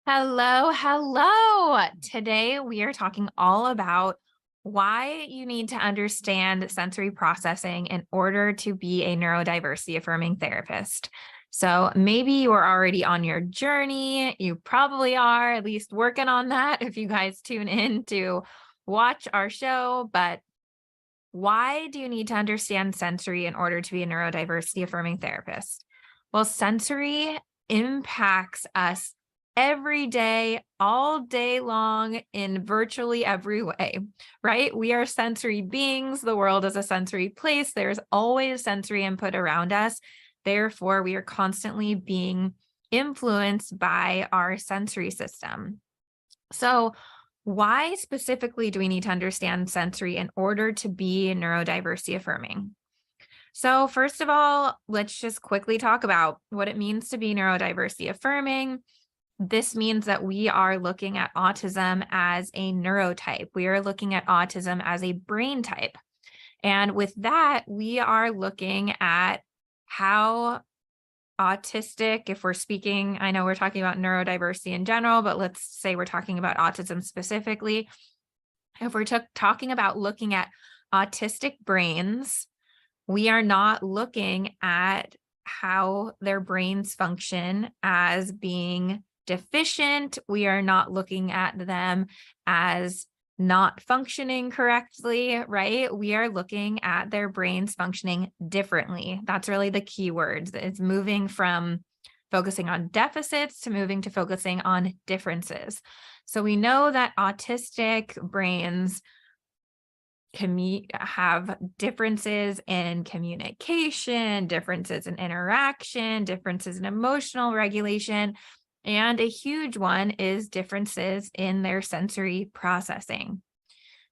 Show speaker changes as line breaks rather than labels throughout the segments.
Hello, hello. Today we are talking all about why you need to understand sensory processing in order to be a neurodiversity affirming therapist. So maybe you are already on your journey. You probably are at least working on that if you guys tune in to watch our show. But why do you need to understand sensory in order to be a neurodiversity affirming therapist? Well, sensory impacts us every day, all day long, in virtually every way, right? We are sensory beings. The world is a sensory place. There's always sensory input around us. Therefore, we are constantly being influenced by our sensory system. So, why specifically do we need to understand sensory in order to be neurodiversity affirming? So, first of all, let's just quickly talk about what it means to be neurodiversity affirming. This means that we are looking at autism as a neurotype. We are looking at autism as a brain type. And with that, we are looking at how autistic, if we're speaking, I know we're talking about neurodiversity in general, but let's say we're talking about autism specifically. If we're talking about looking at autistic brains, we are not looking at how their brains function as being deficient. We are not looking at them as not functioning correctly, right? We are looking at their brains functioning differently. That's really the key words. It's moving from focusing on deficits to moving to focusing on differences. So we know that autistic brains can have differences in communication, differences in interaction, differences in emotional regulation, and a huge one is differences in their sensory processing.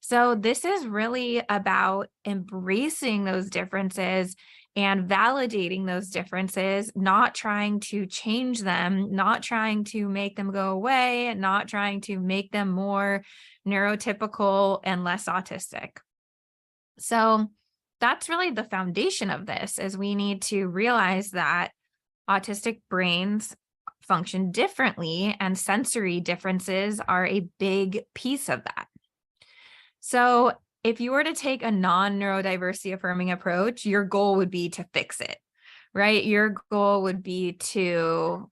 So this is really about embracing those differences and validating those differences, not trying to change them, not trying to make them go away, not trying to make them more neurotypical and less autistic. So that's really the foundation of this, is we need to realize that autistic brains function differently and sensory differences are a big piece of that. So if you were to take a non-neurodiversity affirming approach, your goal would be to fix it, right? Your goal would be to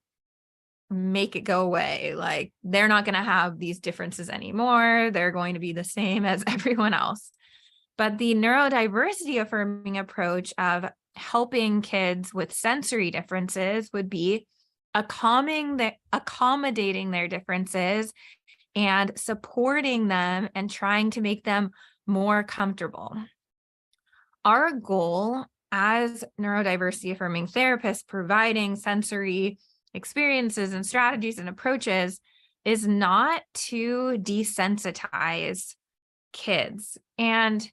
make it go away. Like, they're not going to have these differences anymore. They're going to be the same as everyone else. But the neurodiversity affirming approach of helping kids with sensory differences would be accommodating their differences and supporting them and trying to make them more comfortable. Our goal as neurodiversity affirming therapists providing sensory experiences and strategies and approaches is not to desensitize kids. And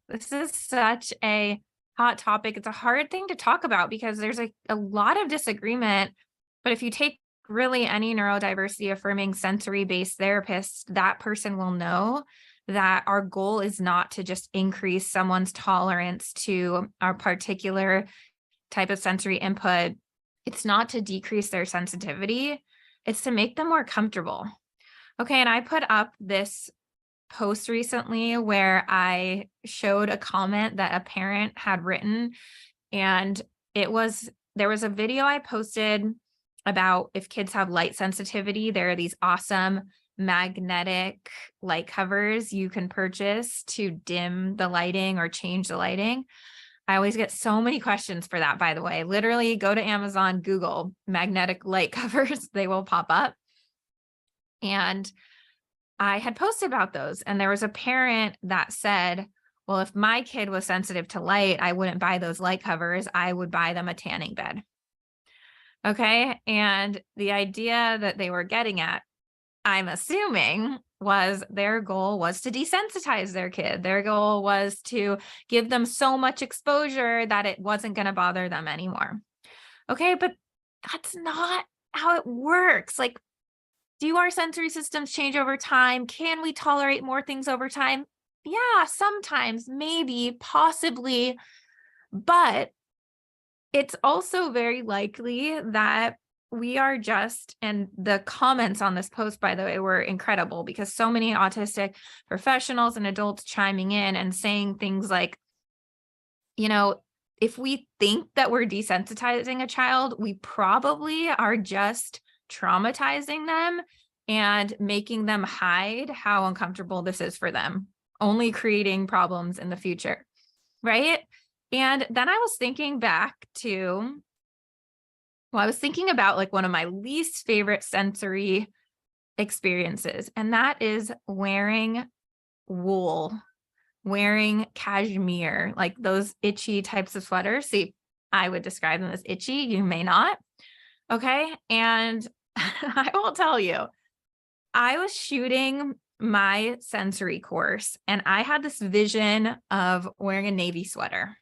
this is such a hot topic. It's a hard thing to talk about because there's a lot of disagreement. But if you take really any neurodiversity affirming sensory based therapist, that person will know that our goal is not to just increase someone's tolerance to a particular type of sensory input. It's not to decrease their sensitivity. It's to make them more comfortable. Okay, and I put up this post recently where I showed a comment that a parent had written, and there was a video I posted about if kids have light sensitivity, there are these awesome magnetic light covers you can purchase to dim the lighting or change the lighting. I always get so many questions for that, by the way. Literally go to Amazon, Google magnetic light covers, they will pop up. And I had posted about those, and there was a parent that said, well, if my kid was sensitive to light, I wouldn't buy those light covers. I would buy them a tanning bed. Okay. And the idea that they were getting at, I'm assuming, was their goal was to desensitize their kid. Their goal was to give them so much exposure that it wasn't going to bother them anymore. Okay. But that's not how it works. Like, do our sensory systems change over time? Can we tolerate more things over time? Yeah, sometimes, maybe, possibly, but it's also very likely that we are just, and the comments on this post, by the way, were incredible because so many autistic professionals and adults chiming in and saying things like, if we think that we're desensitizing a child, we probably are just traumatizing them and making them hide how uncomfortable this is for them, only creating problems in the future, right? And then I was thinking back to, I was thinking about like one of my least favorite sensory experiences, and that is wearing wool, wearing cashmere, like those itchy types of sweaters. See, I would describe them as itchy. You may not. Okay. And I will tell you, I was shooting my sensory course and I had this vision of wearing a navy sweater.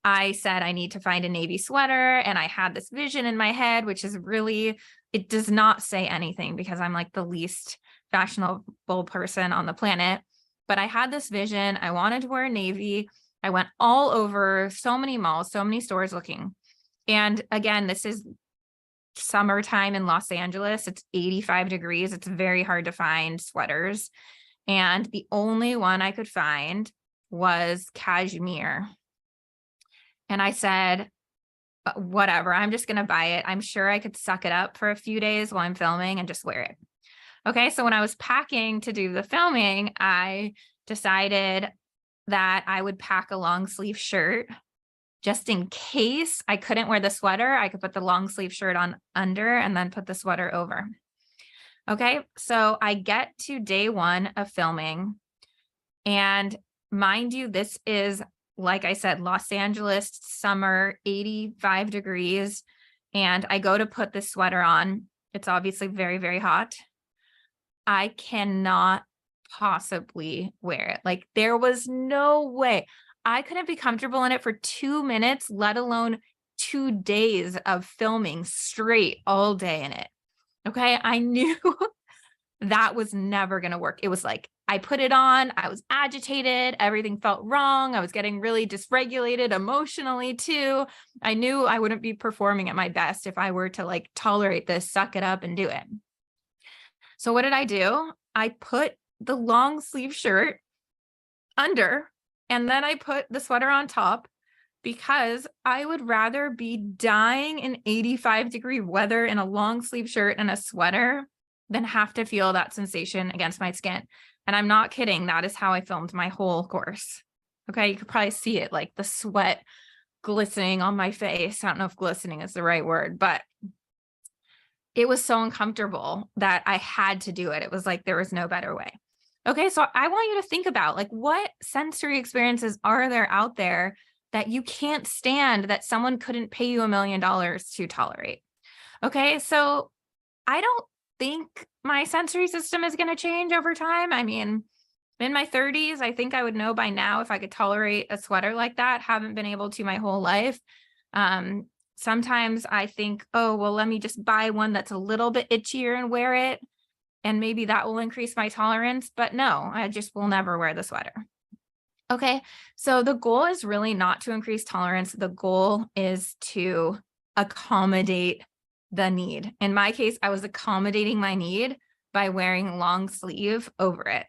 I said, I need to find a navy sweater. And I had this vision in my head, which is really, it does not say anything because I'm like the least fashionable person on the planet. But I had this vision. I wanted to wear a navy. I went all over so many malls, so many stores looking. And again, this is summertime in Los Angeles. It's 85 degrees. It's very hard to find sweaters. And the only one I could find was cashmere. And I said, whatever, I'm just going to buy it. I'm sure I could suck it up for a few days while I'm filming and just wear it. Okay. So when I was packing to do the filming, I decided that I would pack a long sleeve shirt just in case I couldn't wear the sweater. I could put the long sleeve shirt on under and then put the sweater over. Okay. So I get to day one of filming, and mind you, this is, like I said, Los Angeles summer, 85 degrees. And I go to put this sweater on. It's obviously very, very hot. I cannot possibly wear it. Like there was no way I couldn't be comfortable in it for 2 minutes, let alone 2 days of filming straight all day in it. Okay. I knew that was never going to work. It was like, I put it on, I was agitated, everything felt wrong. I was getting really dysregulated emotionally too. I knew I wouldn't be performing at my best if I were to like tolerate this, suck it up and do it. So what did I do? I put the long sleeve shirt under, and then I put the sweater on top because I would rather be dying in 85-degree weather in a long sleeve shirt and a sweater than have to feel that sensation against my skin. And I'm not kidding. That is how I filmed my whole course. Okay. You could probably see it, like the sweat glistening on my face. I don't know if glistening is the right word, but it was so uncomfortable that I had to do it. It was like, there was no better way. Okay. So I want you to think about like, what sensory experiences are there out there that you can't stand, that someone couldn't pay you $1 million to tolerate? Okay. So I don't think my sensory system is going to change over time. I mean, in my 30s, I think I would know by now if I could tolerate a sweater like that. Haven't been able to my whole life. Sometimes I think, oh, well, let me just buy one that's a little bit itchier and wear it, and maybe that will increase my tolerance. But no, I just will never wear the sweater. Okay, so the goal is really not to increase tolerance. The goal is to accommodate the need. In my case, I was accommodating my need by wearing long sleeve over it.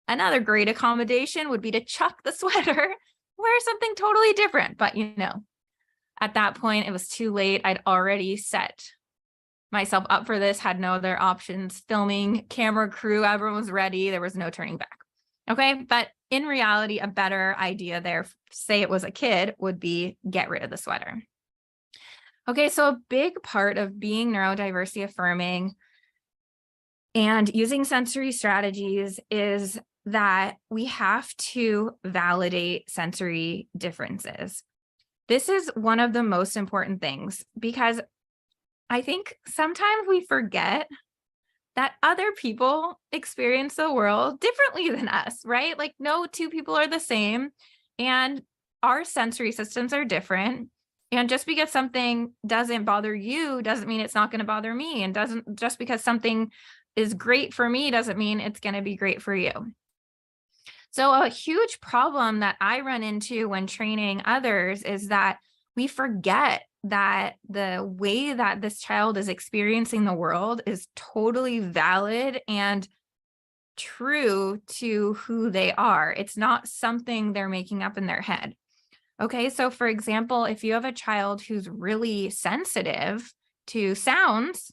Another great accommodation would be to chuck the sweater, wear something totally different. But at that point, it was too late. I'd already set myself up for this, had no other options. Filming, camera crew, everyone was ready. There was no turning back. Okay, but in reality, a better idea there, say it was a kid, would be get rid of the sweater. Okay, so a big part of being neurodiversity affirming and using sensory strategies is that we have to validate sensory differences. This is one of the most important things because I think sometimes we forget that other people experience the world differently than us, right? Like no two people are the same, and our sensory systems are different. And just because something doesn't bother you doesn't mean it's not going to bother me. And just because something is great for me doesn't mean it's going to be great for you. So a huge problem that I run into when training others is that we forget that the way that this child is experiencing the world is totally valid and true to who they are. It's not something they're making up in their head. Okay, so for example, if you have a child who's really sensitive to sounds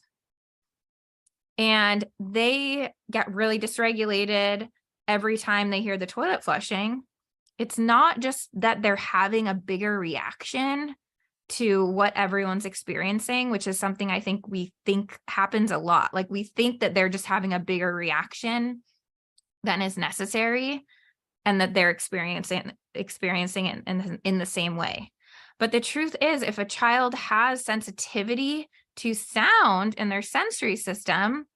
and they get really dysregulated every time they hear the toilet flushing, it's not just that they're having a bigger reaction to what everyone's experiencing, which is something I think we think happens a lot. Like we think that they're just having a bigger reaction than is necessary and that they're experiencing it in the same way. But the truth is, if a child has sensitivity to sound in their sensory system,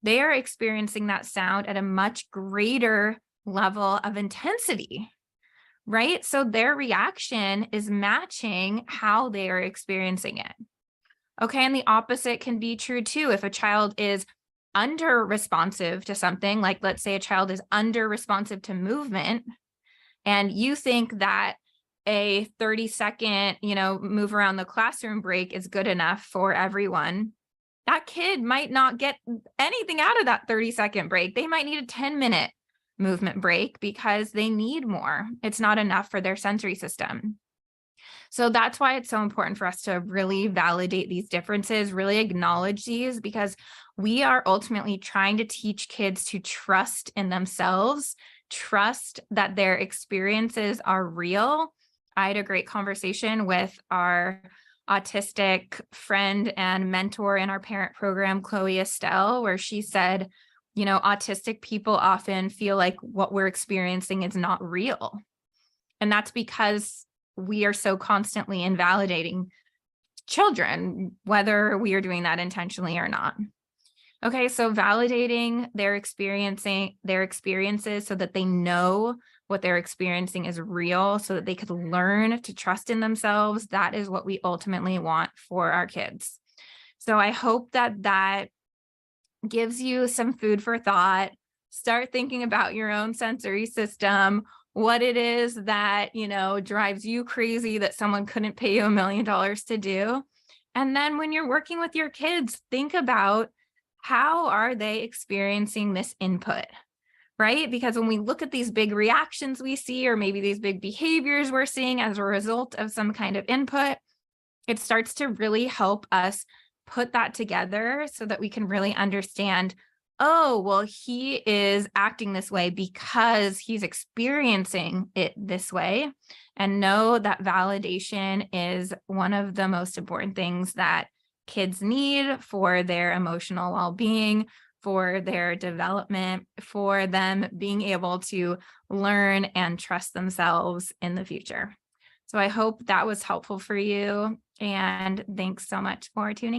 they are experiencing that sound at a much greater level of intensity, right? So their reaction is matching how they are experiencing it. Okay, and the opposite can be true too. If a child is under responsive to something, like let's say a child is under responsive to movement, and you think that a 30-second, move around the classroom break is good enough for everyone, that kid might not get anything out of that 30-second break. They might need a 10-minute movement break because they need more. It's not enough for their sensory system. So that's why it's so important for us to really validate these differences, really acknowledge these, because we are ultimately trying to teach kids to trust in themselves, trust that their experiences are real. I had a great conversation with our autistic friend and mentor in our parent program, Chloe Estelle, where she said, autistic people often feel like what we're experiencing is not real. And that's because we are so constantly invalidating children, whether we are doing that intentionally or not. Okay, so validating their experiences so that they know what they're experiencing is real, so that they could learn to trust in themselves. That is what we ultimately want for our kids. So I hope that gives you some food for thought. Start thinking about your own sensory system, what it is that, drives you crazy that someone couldn't pay you $1 million to do. And then when you're working with your kids, think about how are they experiencing this input, right? Because when we look at these big reactions we see, or maybe these big behaviors we're seeing as a result of some kind of input, it starts to really help us put that together so that we can really understand, oh, well, he is acting this way because he's experiencing it this way. And know that validation is one of the most important things that kids need for their emotional well-being, for their development, for them being able to learn and trust themselves in the future. So I hope that was helpful for you. And thanks so much for tuning in.